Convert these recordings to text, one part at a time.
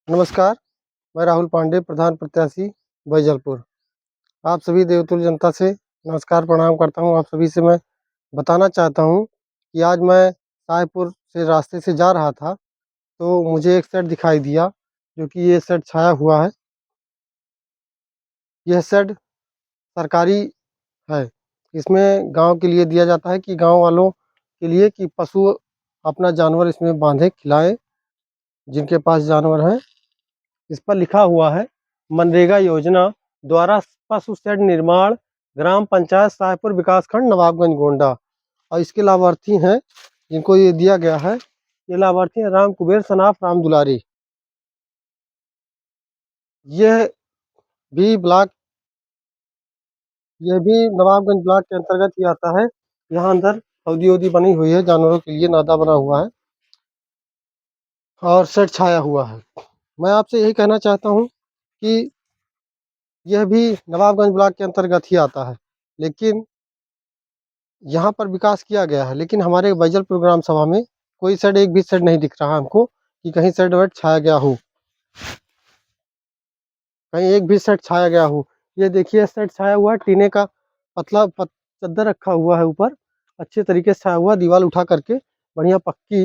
नमस्कार, मैं राहुल पांडे, प्रधान प्रत्याशी बैजलपुर। आप सभी देवतुल्य जनता से नमस्कार प्रणाम करता हूँ। आप सभी से मैं बताना चाहता हूँ कि आज मैं साहेबपुर से रास्ते से जा रहा था, तो मुझे एक शेड दिखाई दिया, जो कि ये शेड छाया हुआ है। यह शेड सरकारी है। इसमें गाँव के लिए दिया जाता है कि गाँव वालों के लिए कि पशु अपना जानवर इसमें बाँधे, खिलाएँ, जिनके पास जानवर हैं। इस पर लिखा हुआ है मनरेगा योजना द्वारा पशु शेड निर्माण, ग्राम पंचायत साहेबपुर विकासखंड नवाबगंज गोंडा। और इसके लाभार्थी हैं, जिनको ये दिया गया है, ये लाभार्थी हैं राम कुबेर सनाफ राम दुलारी। यह भी ब्लॉक यह भी नवाबगंज ब्लॉक के अंतर्गत ही आता है। यहाँ अंदर हौदी वौदी बनी हुई है, जानवरों के लिए नादा बना हुआ है और शेड छाया हुआ है। मैं आपसे यही कहना चाहता हूँ कि यह भी नवाबगंज ब्लॉक के अंतर्गत ही आता है, लेकिन यहाँ पर विकास किया गया है। लेकिन हमारे बैजलपुर ग्राम सभा में कोई शेड, एक भी शेड नहीं दिख रहा हमको कि कहीं शेड वेड छाया गया हो, कहीं एक भी शेड छाया गया हो। ये देखिए शेड छाया हुआ है, टीने का पतला चद्दर रखा हुआ है ऊपर, अच्छे तरीके से छाया हुआ, दीवार उठा करके बढ़िया पक्की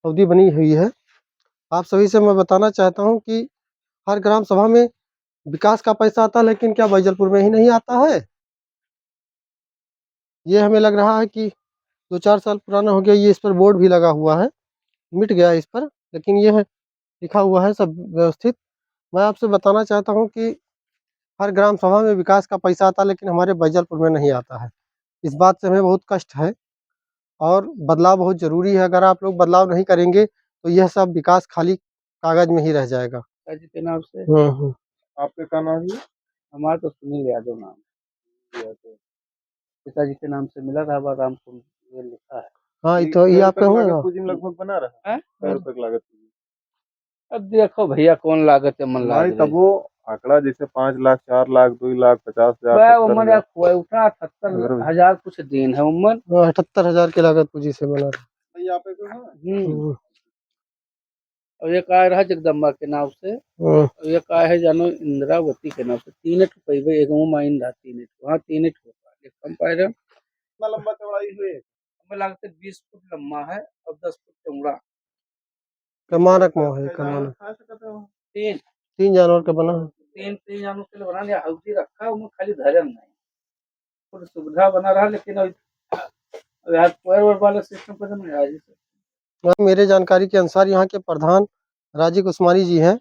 हौदी बनी हुई है। आप सभी से मैं बताना चाहता हूँ कि हर ग्राम सभा में विकास का पैसा आता है, लेकिन क्या बैजलपुर में ही नहीं आता है? ये हमें लग रहा है कि 2-4 साल पुराना हो गया। ये इस पर बोर्ड भी लगा हुआ है, मिट गया इस पर, लेकिन ये है लिखा हुआ है सब व्यवस्थित। मैं आपसे बताना चाहता हूँ कि हर ग्राम सभा में विकास का पैसा आता है, लेकिन हमारे बैजलपुर में नहीं आता है। इस बात से हमें बहुत कष्ट है और बदलाव बहुत ज़रूरी है। अगर आप लोग बदलाव नहीं करेंगे, तो यह सब विकास खाली कागज़ में ही रह जाएगा। पिताजी के नाम से। आपका क्या नाम है? हमारा तो सुनील यादव नाम दिया तो पिताजी के नाम से मिला था, अब राम कुंड ये लिखा है। हाँ, ये आपका हुआ ना? पूंजी में लगभग बना रहा है। हैं? कै रुपए की लागत पूंजी? अब देखो भैया कौन लागत है मन नहीं, लाग तब रही वो आंकड़ा जैसे 5 लाख, 4 लाख, 2 लाख, 50,000, वह 70,000। उम्र खोए उठा 78,000 कुछ दिन है उम्र। 78,000 की लागत पूंजी से बना था। नहीं, यहाँ पे तो है। और एक आया रहा जगदम्बा के नाम से, और एक आया है जानो इंद्रावती के नाम से। 3 रुपये एक माइन रहा, 3 वहाँ 3 होगा, एक कम पाए रहे। कितना लंबा चौड़ाई हुए? हमें लगता है 20 फुट लंबा है और 10 फुट चौड़ा। कमानक मोह है, कमानक। खा सकते हो? 3 जानवर का बना है। 3 जानवर के लिए बना लिया, हल्दी रखा उनमें खाली धर्म नहीं, थोड़ी सुविधा बना रहा, लेकिन वाला सिस्टम पर नहीं आया। मेरे जानकारी के अनुसार यहाँ के प्रधान राजीव उस्मानी जी हैं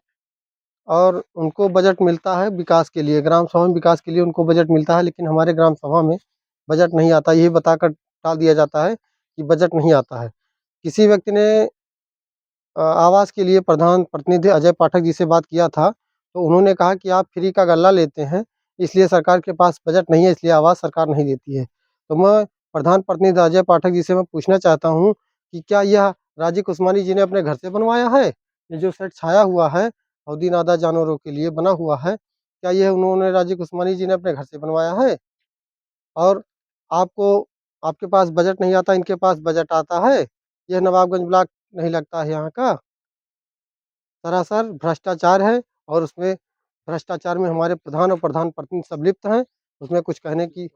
और उनको बजट मिलता है विकास के लिए, ग्राम सभा में विकास के लिए उनको बजट मिलता है, लेकिन हमारे ग्राम सभा में बजट नहीं आता। यही बताकर टाल दिया जाता है कि बजट नहीं आता है। किसी व्यक्ति ने आवास के लिए प्रधान प्रतिनिधि अजय पाठक जी से बात किया था, तो उन्होंने कहा कि आप फ्री का गल्ला लेते हैं, इसलिए सरकार के पास बजट नहीं है, इसलिए आवास सरकार नहीं देती है। तो मैं प्रधान प्रतिनिधि अजय पाठक जी से मैं पूछना चाहता हूँ कि क्या यह राजीव उस्मानी जी ने अपने घर से बनवाया है? ये जो शेड छाया हुआ है, हौदी नादा जानवरों के लिए बना हुआ है, क्या यह उन्होंने राजीव उस्मानी जी ने अपने घर से बनवाया है? और आपको आपके पास बजट नहीं आता, इनके पास बजट आता है। यह नवाबगंज ब्लॉक नहीं लगता है यहाँ का। सरासर भ्रष्टाचार है और उसमें भ्रष्टाचार में हमारे प्रधान और प्रधान प्रतिनिधि सब लिप्त हैं। उसमें कुछ कहने की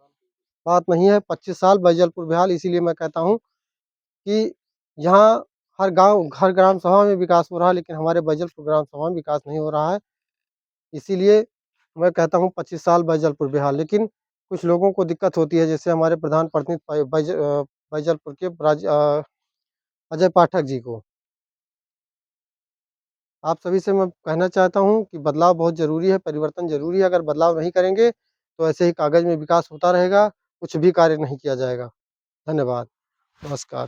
बात नहीं है। 25 साल बैजलपुर बेहाल, इसीलिए मैं कहता हूँ कि यहाँ हर गाँव, हर ग्राम सभा में विकास हो रहा है, लेकिन हमारे बैजलपुर ग्राम सभा में विकास नहीं हो रहा है। इसीलिए मैं कहता हूँ 25 साल बैजलपुर बेहाल। लेकिन कुछ लोगों को दिक्कत होती है, जैसे हमारे प्रधान प्रतिनिधि बैजलपुर के अजय पाठक जी को। आप सभी से मैं कहना चाहता हूँ कि बदलाव बहुत ज़रूरी है, परिवर्तन ज़रूरी है। अगर बदलाव नहीं करेंगे, तो ऐसे ही कागज़ में विकास होता रहेगा, कुछ भी कार्य नहीं किया जाएगा। धन्यवाद, नमस्कार।